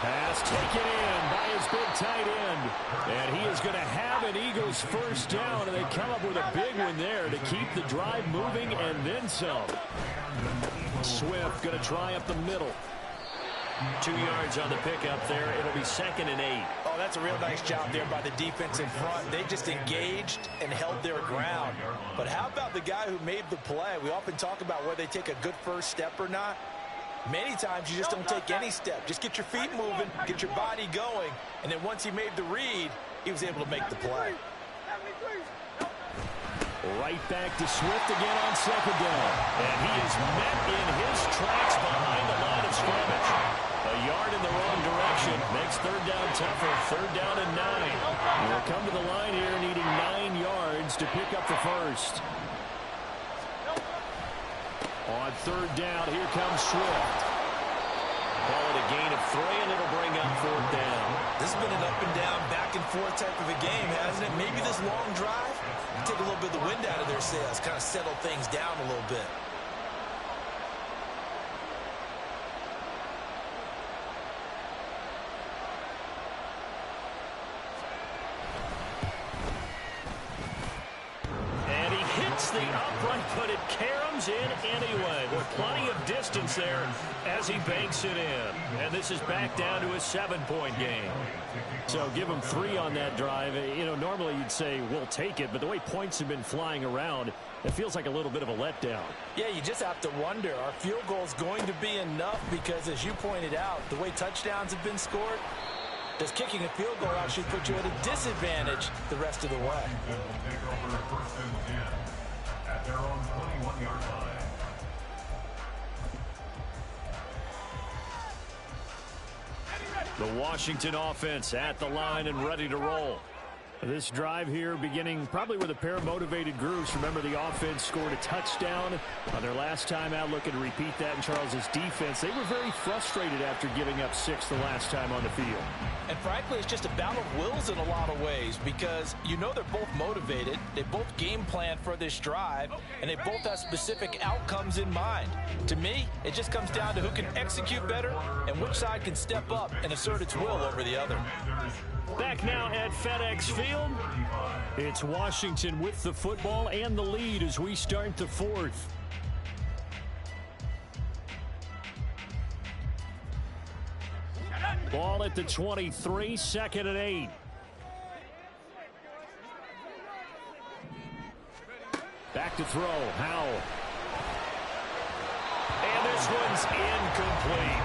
Pass taken in by his big tight end. And he is going to have an Eagles first down, and they come up with a big one there to keep the drive moving and then some. Swift going to try up the middle. 2 yards on the pickup there. It'll be 2nd and 8. Oh, that's a real nice job there by the defense in front. They just engaged and held their ground. But how about the guy who made the play? We often talk about whether they take a good first step or not. Many times you just don't take any step. Just get your feet moving, get your body going, and then once he made the read, he was able to make the play. Right back to Swift again on 2nd down. And he is met in his tracks behind the line of scrimmage. A yard in the wrong direction makes 3rd down tougher. 3rd down and 9. We'll come to the line here needing 9 yards to pick up the first. On 3rd down, here comes Swift. Call it a gain of 3, and it'll bring up 4th down. This has been an up and down, back and forth type of a game, hasn't it? Maybe this long drive, take a little bit of the wind out of their sails, kind of settle things down a little bit. And he hits the upright, but it caroms in anyway. With plenty of distance there as he banks it in. And this is back down to a 7-point game. So give him 3 on that drive. You know, normally you'd say we'll take it, but the way points have been flying around, it feels like a little bit of a letdown. Yeah, you just have to wonder, are field goals going to be enough? Because as you pointed out, the way touchdowns have been scored, does kicking a field goal actually put you at a disadvantage the rest of the way? They will take over 1st and 10 at their own 21-yard line. The Washington offense at the line and ready to roll. This drive here beginning probably with a pair of motivated groups. Remember, the offense scored a touchdown on their last time out. Looking to repeat that in Charles's defense. They were very frustrated after giving up 6 the last time on the field. And frankly, it's just a battle of wills in a lot of ways because you know they're both motivated. They both game plan for this drive, and they both have specific outcomes in mind. To me, it just comes down to who can execute better and which side can step up and assert its will over the other. Back now at FedEx Field, it's Washington with the football and the lead as we start the 4th. Ball at the 23, 2nd and 8. Back to throw, Howell. And this one's incomplete.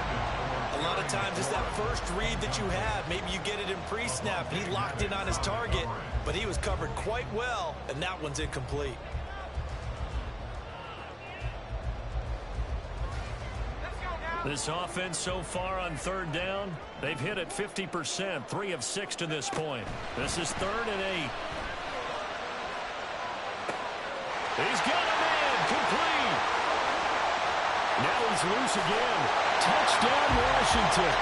A lot of times it's that first read that you have. Maybe you get it in pre-snap. He locked in on his target, but he was covered quite well, and that one's incomplete. This offense so far on 3rd down, they've hit it 50%, 3 of 6 to this point. This is 3rd and 8. He's got a man, complete. Now he's loose again. Touchdown, Washington.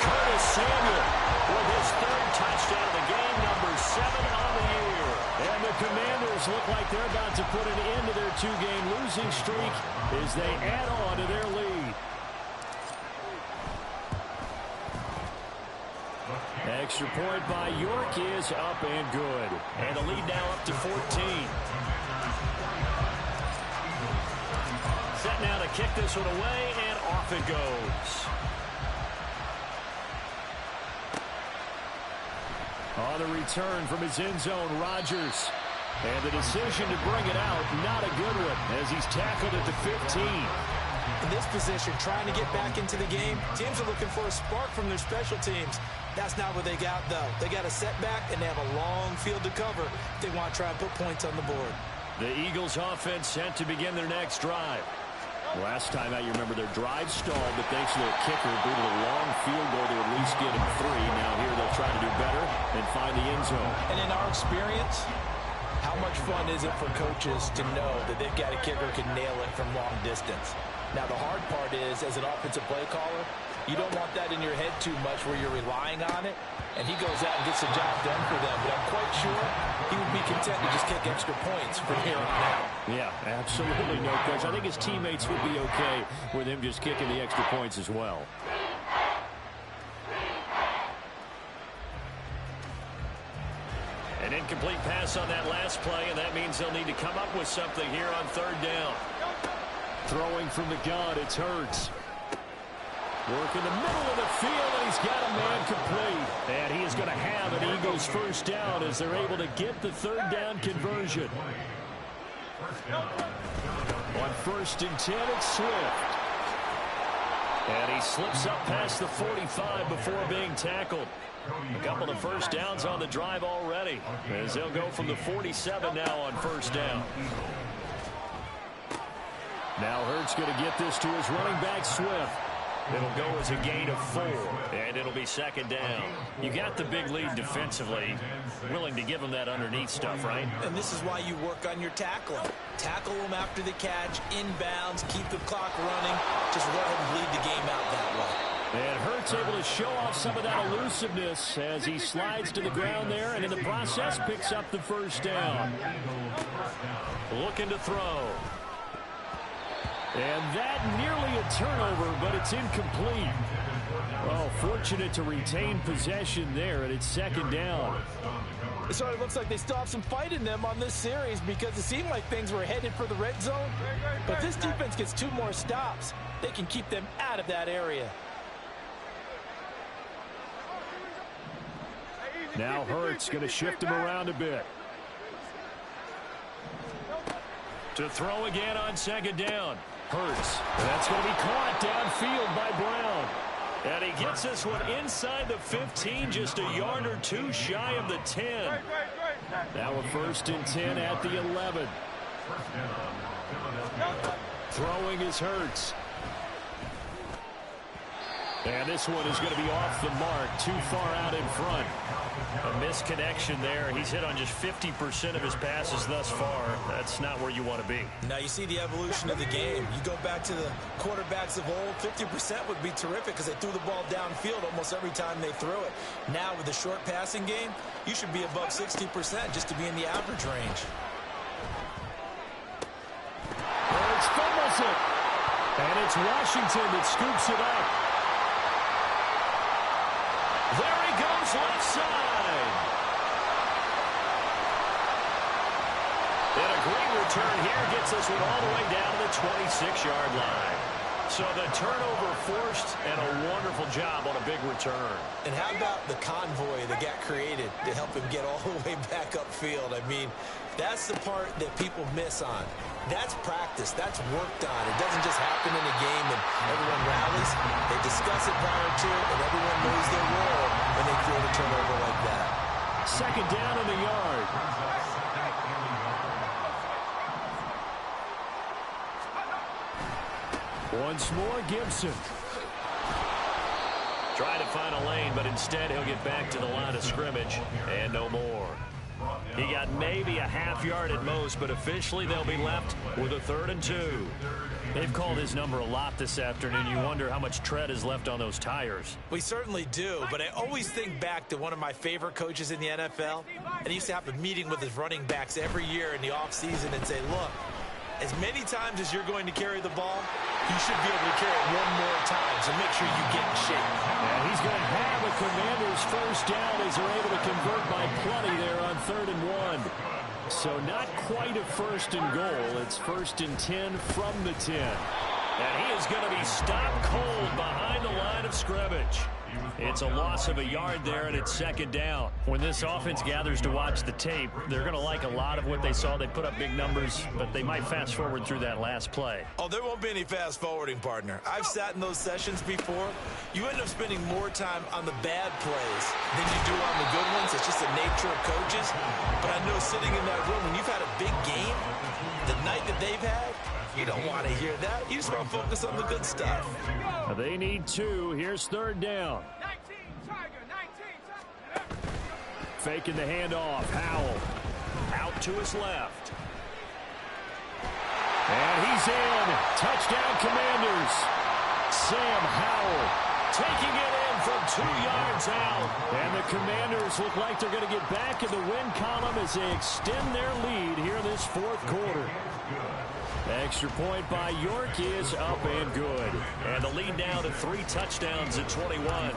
Curtis Samuel with his 3rd touchdown of the game, number 7 on the year. And the Commanders look like they're about to put an end to their 2-game losing streak as they add on to their lead. Extra point by York is up and good. And the lead now up to 14. Set now to kick this one away, and off it goes. On the return from his end zone, Rodgers. And the decision to bring it out, not a good one, as he's tackled at the 15. In this position, trying to get back into the game, teams are looking for a spark from their special teams. That's not what they got, though. They got a setback, and they have a long field to cover if they want to try and put points on the board. The Eagles offense set to begin their next drive. Last time out, you remember their drive stalled, but thanks to their kicker, booted a long field goal to at least get him 3. Now here they'll try to do better and find the end zone. And in our experience, how much fun is it for coaches to know that they've got a kicker who can nail it from long distance? Now, the hard part is, as an offensive play caller, you don't want that in your head too much where you're relying on it, and he goes out and gets the job done for them. But I'm quite sure he would be content to just kick extra points from here on out. Yeah, absolutely no question. I think his teammates would be okay with him just kicking the extra points as well. An incomplete pass on that last play, and that means they'll need to come up with something here on third down. Throwing from the gun, it's Hurts. Work in the middle of the field, and he's got a man complete. And he is going to have an Eagles first down as they're able to get the third down conversion. On 1st and 10, it's Swift. And he slips up past the 45 before being tackled. A couple of first downs on the drive already, as they'll go from the 47 now on first down. Now Hurts going to get this to his running back, Swift. It'll go as a gain of 4, and it'll be second down. You got the big lead defensively. Willing to give him that underneath stuff, right? And this is why you work on your tackling. Tackle them after the catch, inbounds, keep the clock running. Just let him bleed the game out that way. And Hurts able to show off some of that elusiveness as he slides to the ground there, and in the process picks up the first down. Looking to throw. And that nearly a turnover, but it's incomplete. Well, fortunate to retain possession there, and it's second down. It sort of looks like they still have some fight in them on this series because it seemed like things were headed for the red zone. But this defense gets 2 more stops. They can keep them out of that area. Now Hurts going to shift him around a bit. To throw again on second down. Hurts. That's going to be caught downfield by Brown. And he gets this one inside the 15, just a yard or 2 shy of the 10. Now a 1st and 10 at the 11. Throwing is Hurts. And this one is going to be off the mark, too far out in front. A misconnection there. He's hit on just 50% of his passes thus far. That's not where you want to be. Now you see the evolution of the game. You go back to the quarterbacks of old, 50% would be terrific because they threw the ball downfield almost every time they threw it. Now with the short passing game, you should be above 60% just to be in the average range. Hurts fumbles it. And it's Washington that scoops it up. There he goes left side. And a great return here gets this one all the way down to the 26-yard line. So the turnover forced and a wonderful job on a big return. And how about the convoy that got created to help him get all the way back upfield? I mean, that's the part that people miss on. That's practice. That's worked on. It doesn't just happen in a game and everyone rallies. They discuss it prior to, and everyone knows their role when they create a turnover like that. Second down in the yard. Once more, Gibson. Trying to find a lane, but instead he'll get back to the line of scrimmage, and no more. He got maybe a half yard at most, but officially they'll be left with a 3rd and 2. They've called his number a lot this afternoon. You wonder how much tread is left on those tires. We certainly do, but I always think back to one of my favorite coaches in the NFL, and he used to have a meeting with his running backs every year in the offseason and say, look, as many times as you're going to carry the ball, you should be able to carry it one more time, so make sure you get in shape. And he's going to have a Commanders first down as they're able to convert by plenty there on 3rd and 1. So not quite a 1st and goal. It's 1st and 10 from the 10. And he is going to be stopped cold behind the line of scrimmage. It's a loss of a yard there, and it's second down. When this offense gathers to watch the tape, they're going to like a lot of what they saw. They put up big numbers, but they might fast forward through that last play. Oh, there won't be any fast forwarding, partner. I've sat in those sessions before. You end up spending more time on the bad plays than you do on the good ones. It's just the nature of coaches. But I know sitting in that room, when you've had a big game, the night that they've had, you don't want to hear that. You just want to focus on the good stuff. They need 2. Here's 3rd down. Faking the handoff. Howell out to his left. And he's in. Touchdown, Commanders. Sam Howell taking it in from 2 yards out. And the Commanders look like they're going to get back in the win column as they extend their lead here in this fourth quarter. Extra point by York is up and good. And the lead now to 3 touchdowns at 21.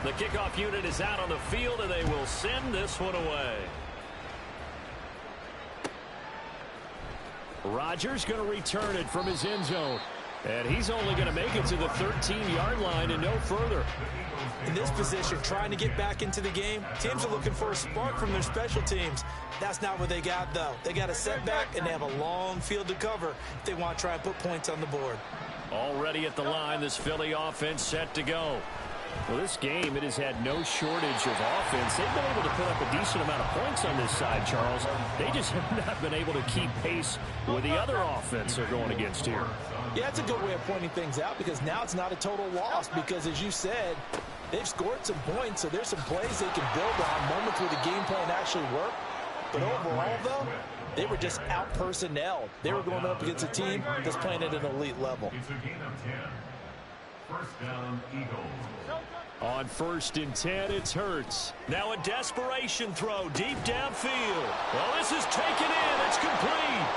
The kickoff unit is out on the field, and they will send this one away. Rodgers going to return it from his end zone. And he's only going to make it to the 13-yard line and no further. In this position, trying to get back into the game, teams are looking for a spark from their special teams. That's not what they got, though. They got a setback, and they have a long field to cover if they want to try and put points on the board. Already at the line, this Philly offense set to go. Well, this game, it has had no shortage of offense. They've been able to put up a decent amount of points on this side, Charles. They just have not been able to keep pace with the other offense they're going against here. Yeah, it's a good way of pointing things out because now it's not a total loss because, as you said, they've scored some points, so there's some plays they can build on, moments where the game plan actually worked. But overall, though, they were just out-personnelled. They were going up against a team that's playing at an elite level. It's a gain of 10. First down, Eagles. On 1st and 10, it's Hurts. Now a desperation throw deep downfield. Well, this is taken in. It's complete.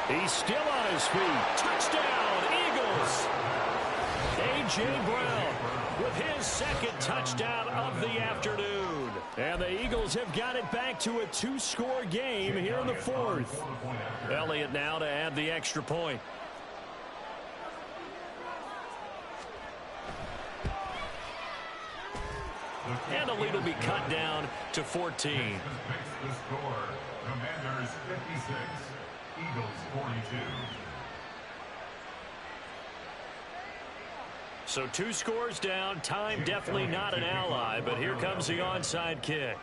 He's still on his feet. Touchdown, Eagles. A.J. Brown with his 2nd touchdown of the afternoon. And the Eagles have got it back to a 2-score game here in the 4th. Elliott now to add the extra point. And the lead will be cut down to 14. The score, Commanders 56, Eagles 42. So 2 scores down. Time definitely not an ally, but here comes the onside kick.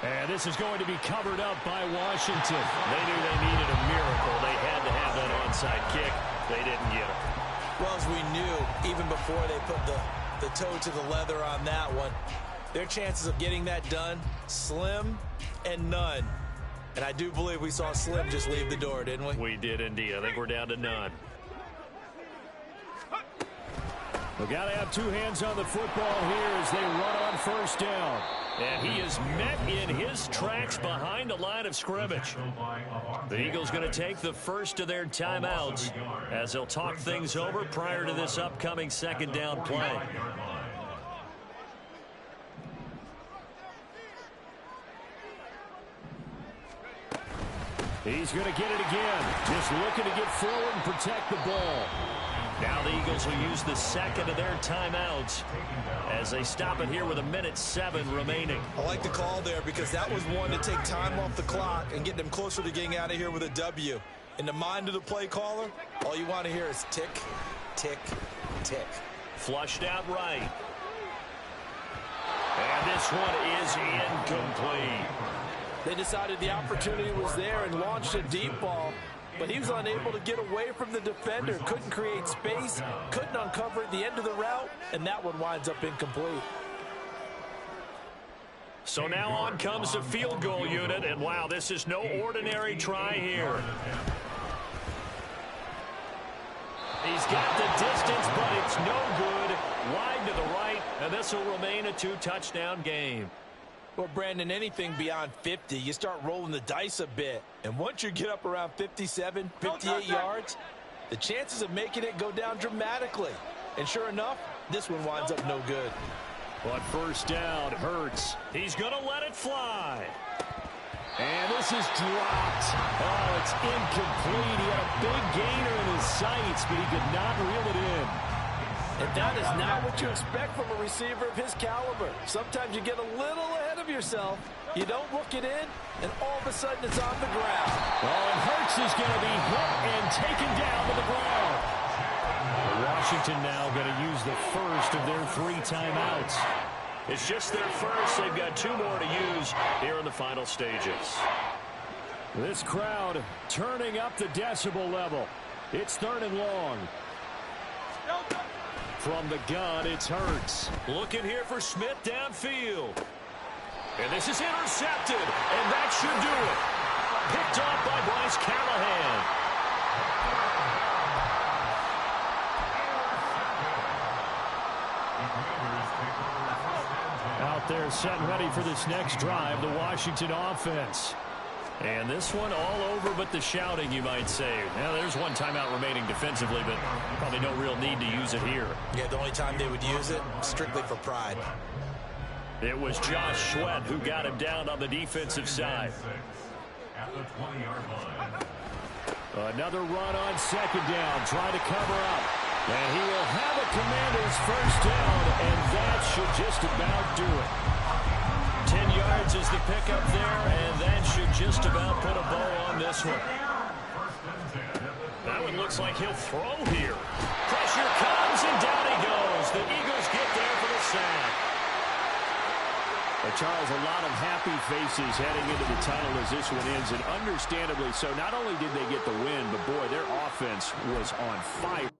And this is going to be covered up by Washington. They knew they needed a miracle. They had to have that onside kick. They didn't get it. Well, as we knew, even before they put the toe to the leather on that one, their chances of getting that done, slim and none. And I do believe we saw Slim just leave the door, didn't we? We did indeed. I think we're down to none. We've got to have 2 hands on the football here as they run on 1st down. And he is met in his tracks behind the line of scrimmage. The Eagles going to take the first of their timeouts as they'll talk things over prior to this upcoming 2nd down play. He's going to get it again. Just looking to get forward and protect the ball. Now the Eagles will use the 2nd of their timeouts as they stop it here with 1:07 remaining. I like the call there because that was one to take time off the clock and get them closer to getting out of here with a W. In the mind of the play caller, all you want to hear is tick, tick, tick. Flushed out right. And this one is incomplete. They decided the opportunity was there and launched a deep ball. But he was unable to get away from the defender, couldn't create space, couldn't uncover at the end of the route, and that one winds up incomplete. So now on comes the field goal unit, and wow, this is no ordinary try here. He's got the distance, but it's no good. Wide to the right, and this will remain a 2-touchdown game. Well, Brandon, anything beyond 50, you start rolling the dice a bit. And once you get up around 57, 58 yards, the chances of making it go down dramatically. And sure enough, this one winds up no good. But 1st down, Hurts. He's going to let it fly. And this is dropped. Oh, it's incomplete. He had a big gainer in his sights, but he could not reel it in. And that is not what you expect from a receiver of his caliber. Sometimes you get a little ahead of yourself. You don't look it in, and all of a sudden it's on the ground. Oh, and Hurts is going to be hit and taken down to the ground. Washington now going to use the first of their 3 timeouts. It's just their first. They've got 2 more to use here in the final stages. This crowd turning up the decibel level It's 3rd and long. From the gun, it's Hurts. Looking here for Smith downfield. And this is intercepted, and that should do it. Picked off by Bryce Callahan. Out there set and ready for this next drive, the Washington offense. And this one all over but the shouting, you might say. Now, there's one timeout remaining defensively, but probably no real need to use it here. Yeah, the only time they would use it, strictly for pride. It was Josh Sweat who got him down on the defensive side. At the 20-yard line. Another run on 2nd down. Try to cover up. And he will have a Commanders first down, and that should just about do it. 10 yards is the pickup there, and that should just about put a bow on this one. That one looks like he'll throw here. Pressure comes, and down he goes. The Eagles get there for the sack. But Charles, a lot of happy faces heading into the tunnel as this one ends, and understandably so. Not only did they get the win, but boy, their offense was on fire.